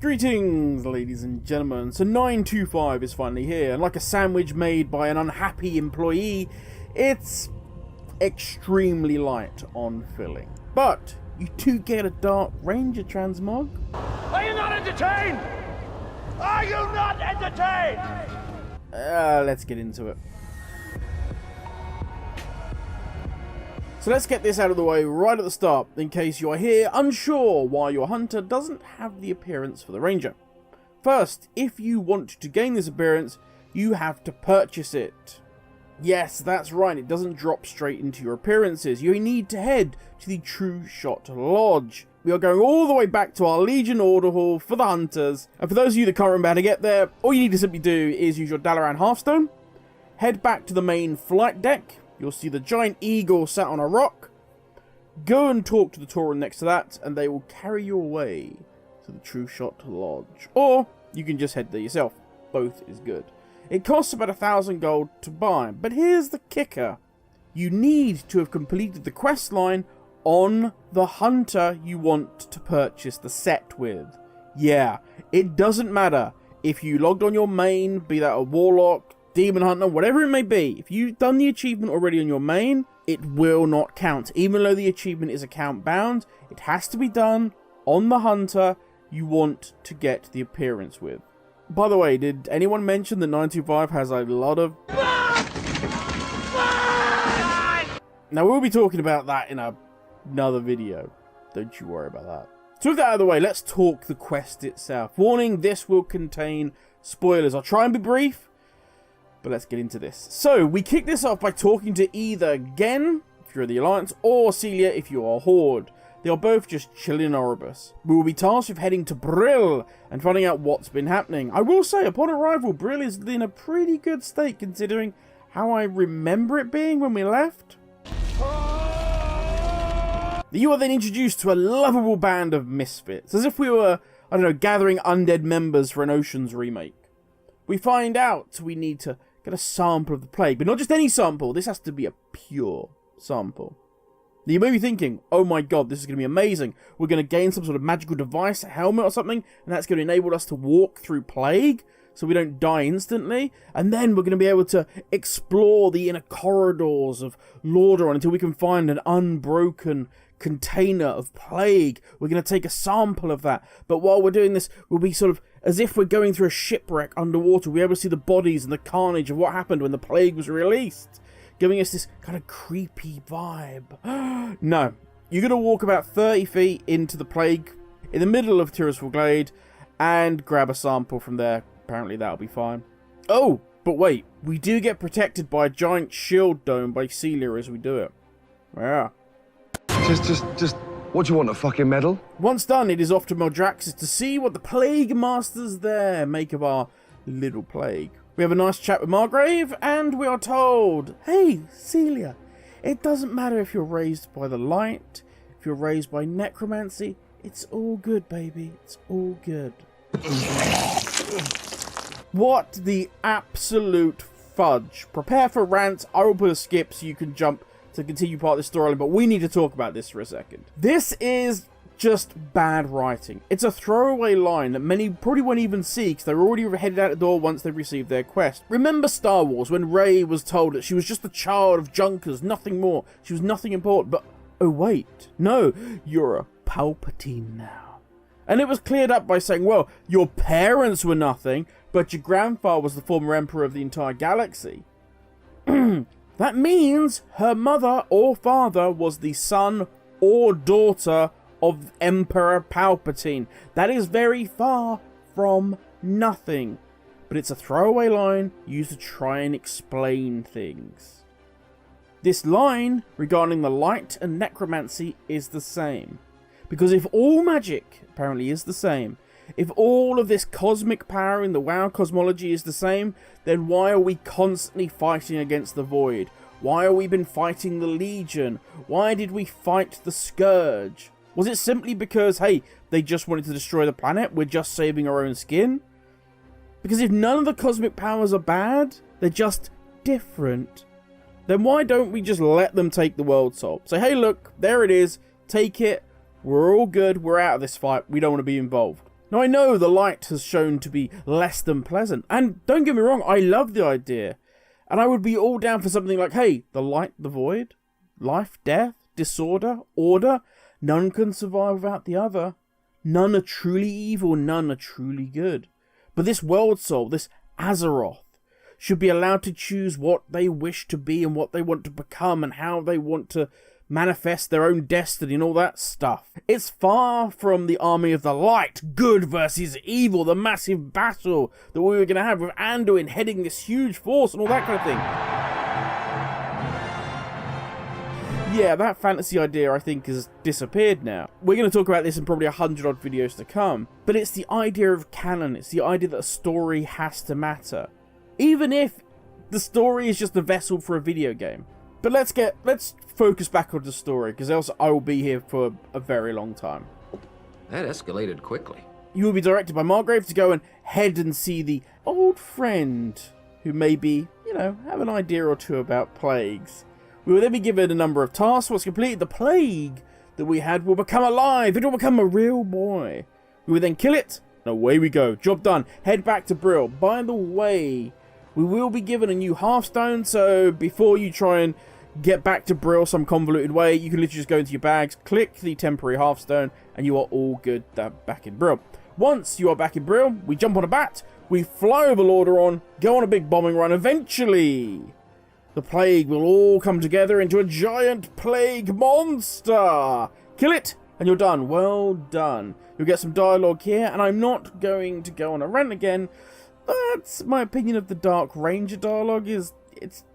Greetings, ladies and gentlemen. So 925 is finally here, and like a sandwich made by an unhappy employee, it's extremely light on filling. But you do get a Dark Ranger transmog. Are you not entertained? Are you not entertained? Let's get into it. So let's get this out of the way right at the start, in case you are here unsure why your hunter doesn't have the appearance for the ranger. First, if you want to gain this appearance, you have to purchase it. Yes, that's right, it doesn't drop straight into your appearances. You need to head to the True Shot Lodge. We are going all the way back to our Legion Order Hall for the hunters. And for those of you that can't remember how to get there, all you need to simply do is use your Dalaran Hearthstone, head back to the main flight deck. You'll see the giant eagle sat on a rock. Go and talk to the Tauren next to that, and they will carry you away to the True Shot Lodge. Or you can just head there yourself. Both is good. It costs about 1,000 gold to buy, but here's the kicker. You need to have completed the quest line on the hunter you want to purchase the set with. Yeah, it doesn't matter if you logged on your main, be that a warlock, demon hunter, whatever it may be. If you've done the achievement already on your main, it will not count. Even though the achievement is account bound, it has to be done on the hunter you want to get the appearance with. By the way, did anyone mention that 925 has a lot of... Now we'll be talking about that in another video. Don't you worry about that. So with that out of the way, let's talk the quest itself. Warning, this will contain spoilers. I'll try and be brief, but let's get into this. So, we kick this off by talking to either Gen, if you're the Alliance, or Celia, if you are Horde. They are both just chilling in Oribus. We will be tasked with heading to Brill and finding out what's been happening. I will say, upon arrival, Brill is in a pretty good state considering how I remember it being when we left. You are then introduced to a lovable band of misfits, as if we were, I don't know, gathering undead members for an Ocean's remake. We find out we need to get a sample of the plague, but not just any sample. This has to be a pure sample. Now you may be thinking, oh my god, this is going to be amazing. We're going to gain some sort of magical device, a helmet or something, and that's going to enable us to walk through plague so we don't die instantly. And then we're going to be able to explore the inner corridors of Lordaeron until we can find an unbroken container of plague. We're going to take a sample of that. But while we're doing this, we'll be sort of as if we're going through a shipwreck underwater. We'll be able to see the bodies and the carnage of what happened when the plague was released, giving us this kind of creepy vibe. No, you're going to walk about 30 feet into the plague in the middle of Tirisful Glade and grab a sample from there. Apparently that'll be fine. Oh, but wait, we do get protected by a giant shield dome by Celia as we do it. Yeah. Just, what do you want, a fucking medal? Once done, it is off to Meldraxis to see what the Plague Masters there make of our little plague. We have a nice chat with Margrave, and we are told, hey, Celia, it doesn't matter if you're raised by the light, if you're raised by necromancy, it's all good, baby, it's all good. What the absolute fudge. Prepare for rants. I will put a skip so you can jump to continue part of this storyline, but we need to talk about this for a second. This is just bad writing. It's a throwaway line that many probably won't even see because they're already headed out the door once they've received their quest. Remember Star Wars when Rey was told that she was just a child of Junkers, nothing more. She was nothing important, but oh wait, no, you're a Palpatine now. And it was cleared up by saying, well, your parents were nothing, but your grandfather was the former emperor of the entire galaxy. That means her mother or father was the son or daughter of Emperor Palpatine. That is very far from nothing. But it's a throwaway line used to try and explain things. This line regarding the light and necromancy is the same. Because if all magic apparently is the same, if all of this cosmic power in the WoW cosmology is the same, then why are we constantly fighting against the Void? Why have we been fighting the Legion? Why did we fight the Scourge? Was it simply because, hey, they just wanted to destroy the planet, we're just saving our own skin? Because if none of the cosmic powers are bad, they're just different, then why don't we just let them take the World Soul? Say, hey look, there it is, take it, we're all good, we're out of this fight, we don't want to be involved. Now, I know the light has shown to be less than pleasant, and don't get me wrong, I love the idea. And I would be all down for something like, hey, the light, the void, life, death, disorder, order, none can survive without the other. None are truly evil, none are truly good. But this world soul, this Azeroth, should be allowed to choose what they wish to be and what they want to become and how they want to manifest their own destiny and all that stuff. It's far from the army of the light, good versus evil, the massive battle that we were going to have with Anduin heading this huge force and all that kind of thing. Yeah, that fantasy idea, I think, has disappeared now. We're going to talk about this in probably 100 odd videos to come, but it's the idea of canon. It's the idea that a story has to matter, even if the story is just a vessel for a video game. But let's focus back on the story, because else I will be here for a very long time. That escalated quickly. You will be directed by Margrave to go and head and see the old friend who maybe, have an idea or two about plagues. We will then be given a number of tasks. Once completed, the plague that we had will become alive. It will become a real boy. We will then kill it, and away we go. Job done. Head back to Brill. By the way, we will be given a new Hearthstone, so before you try and get back to Brill some convoluted way, you can literally just go into your bags, click the temporary Hearthstone, and you are all good back in Brill. Once you are back in Brill, we jump on a bat, we fly over Lordaeron, go on a big bombing run. Eventually, the plague will all come together into a giant plague monster. Kill it, and you're done. Well done. You'll get some dialogue here, and I'm not going to go on a rant again. That's my opinion of the Dark Ranger dialogue. It's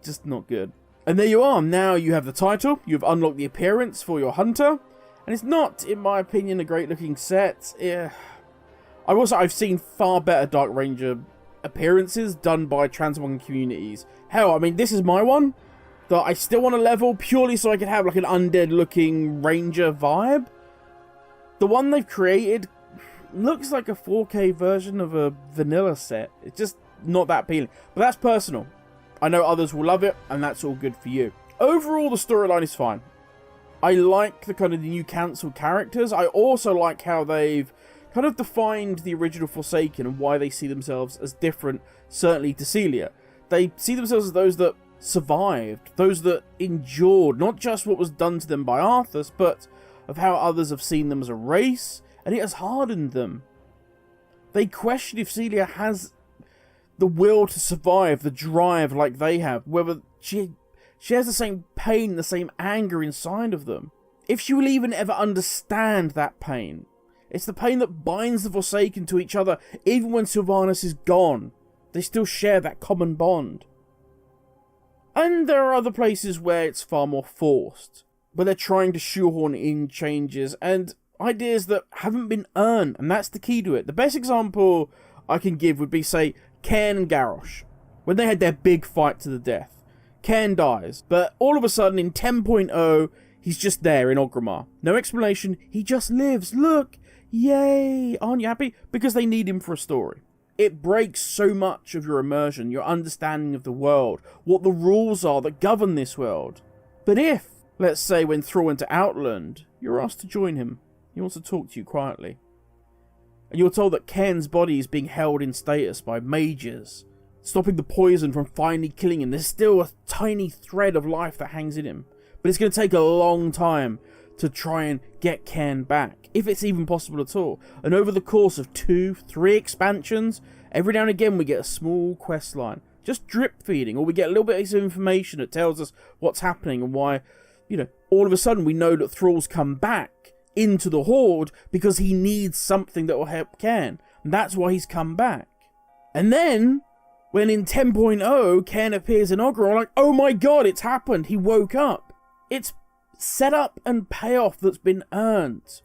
just not good. And there you are. Now you have the title. You've unlocked the appearance for your hunter. And it's not, in my opinion, a great looking set. Yeah. I've seen far better Dark Ranger appearances done by transmog communities. Hell, I mean, this is my one that I still want to level purely so I can have like an undead looking ranger vibe. The one they've created looks like a 4K version of a vanilla set. It's just not that appealing. But that's personal. I know others will love it, and that's all good for you. Overall, the storyline is fine. I like the kind of the new cancelled characters. I also like how they've kind of defined the original Forsaken and why they see themselves as different, certainly to Celia. They see themselves as those that survived, those that endured not just what was done to them by Arthas, but of how others have seen them as a race, and it has hardened them. They question if Celia has the will to survive, the drive like they have, whether she has the same pain, the same anger inside of them. If she will even ever understand that pain. It's the pain that binds the Forsaken to each other, even when Sylvanas is gone. They still share that common bond. And there are other places where it's far more forced, where they're trying to shoehorn in changes and ideas that haven't been earned, and that's the key to it. The best example I can give would be, say, Cairn and Garrosh, when they had their big fight to the death. Cairn dies, but all of a sudden in 10.0, he's just there in Orgrimmar. No explanation, he just lives. Look, yay, aren't you happy? Because they need him for a story. It breaks so much of your immersion, your understanding of the world, what the rules are that govern this world. But if, let's say when Thrall went to Outland, you're asked to join him, he wants to talk to you quietly. And you're told that Cairn's body is being held in status by mages, stopping the poison from finally killing him. There's still a tiny thread of life that hangs in him. But it's going to take a long time to try and get Cairn back, if it's even possible at all. And over the course of 2-3 expansions, every now and again we get a small quest line, just drip feeding, or we get a little bit of information that tells us what's happening and why, all of a sudden we know that Thrall's come back into the Horde because he needs something that will help Cairn. And that's why he's come back. And then, when in 10.0, Cairn appears in Orgrimmar, like, oh my god, it's happened, he woke up. It's setup and payoff that's been earned.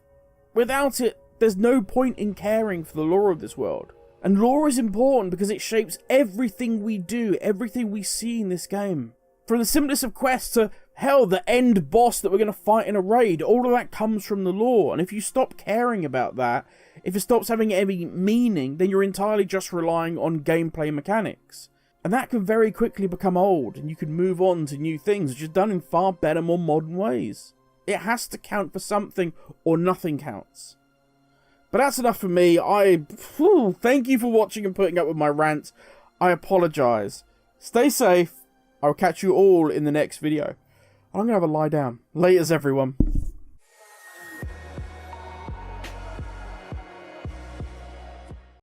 Without it, there's no point in caring for the lore of this world. And lore is important because it shapes everything we do, everything we see in this game. From the simplest of quests to, hell, the end boss that we're going to fight in a raid, all of that comes from the lore. And if you stop caring about that, if it stops having any meaning, then you're entirely just relying on gameplay mechanics. And that can very quickly become old, and you can move on to new things, which is done in far better, more modern ways. It has to count for something, or nothing counts. But that's enough for me. Thank you for watching and putting up with my rants. I apologise. Stay safe. I'll catch you all in the next video. I'm going to have a lie down. Laters, everyone.